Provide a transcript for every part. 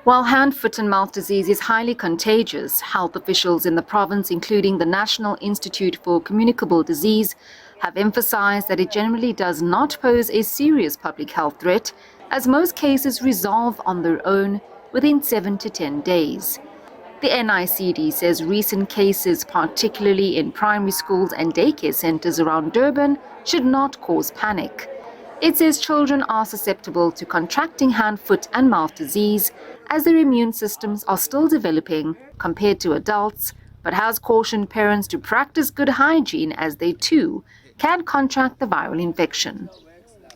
While hand, foot and mouth disease is highly contagious, health officials in the province, including the National Institute for Communicable Disease, have emphasized that it generally does not pose a serious public health threat, as most cases resolve on their own within 7 to 10 days. The NICD says recent cases, particularly in primary schools and daycare centers around Durban, should not cause panic. It says children are susceptible to contracting hand, foot and mouth disease as their immune systems are still developing compared to adults, but has cautioned parents to practice good hygiene as they too can contract the viral infection.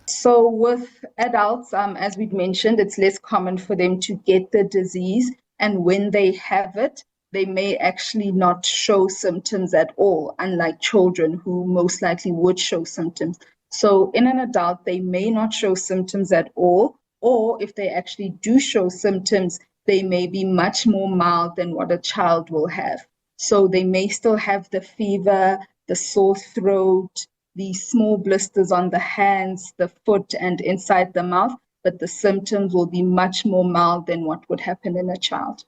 So with adults, as we'd mentioned, it's less common for them to get the disease, and when they have it, they may actually not show symptoms at all, unlike children who most likely would show symptoms. So in an adult, they may not show symptoms at all, or if they actually do show symptoms, they may be much more mild than what a child will have. So they may still have the fever, the sore throat, the small blisters on the hands, the foot and inside the mouth, but the symptoms will be much more mild than what would happen in a child.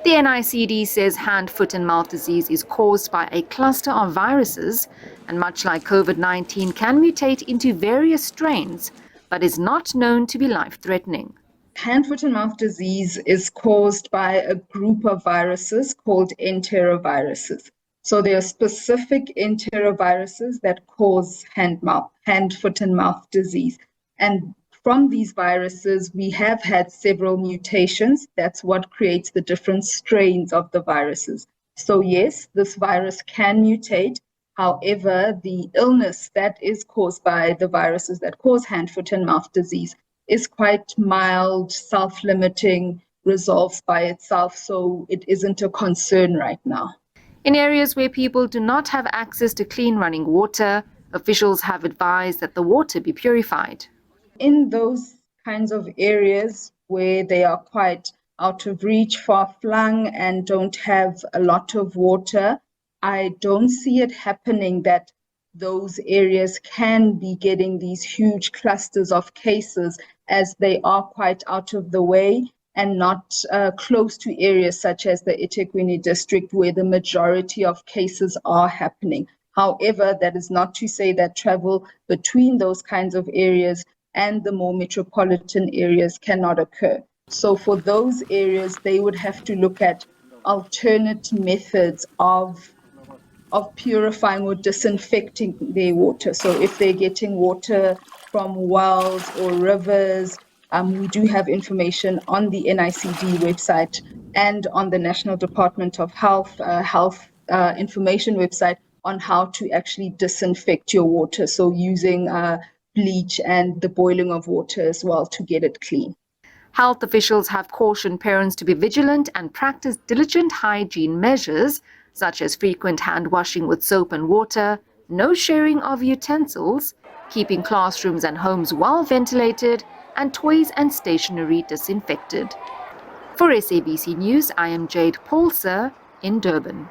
The NICD says hand, foot and mouth disease is caused by a cluster of viruses and much like COVID-19 can mutate into various strains, but is not known to be life-threatening. Hand, foot and mouth disease is caused by a group of viruses called enteroviruses. So there are specific enteroviruses that cause hand, foot and mouth disease. And from these viruses, we have had several mutations. That's what creates the different strains of the viruses. So yes, this virus can mutate. However, the illness that is caused by the viruses that cause hand, foot and mouth disease is quite mild, self-limiting, resolves by itself. So it isn't a concern right now. In areas where people do not have access to clean running water, officials have advised that the water be purified. In those kinds of areas where they are quite out of reach, far-flung, and don't have a lot of water, I don't see it happening that those areas can be getting these huge clusters of cases, as they are quite out of the way and not close to areas such as the eThekwini district where the majority of cases are happening. However, that is not to say that travel between those kinds of areas and the more metropolitan areas cannot occur. So for those areas, they would have to look at alternate methods of purifying or disinfecting their water. So if they're getting water from wells or rivers, we do have information on the NICD website and on the National Department of Health information website on how to actually disinfect your water. So using bleach and the boiling of water as well to get it clean. Health officials have cautioned parents to be vigilant and practice diligent hygiene measures, such as frequent hand washing with soap and water, no sharing of utensils, keeping classrooms and homes well ventilated, and toys and stationery disinfected. For SABC News, I am Jade Paulser in Durban.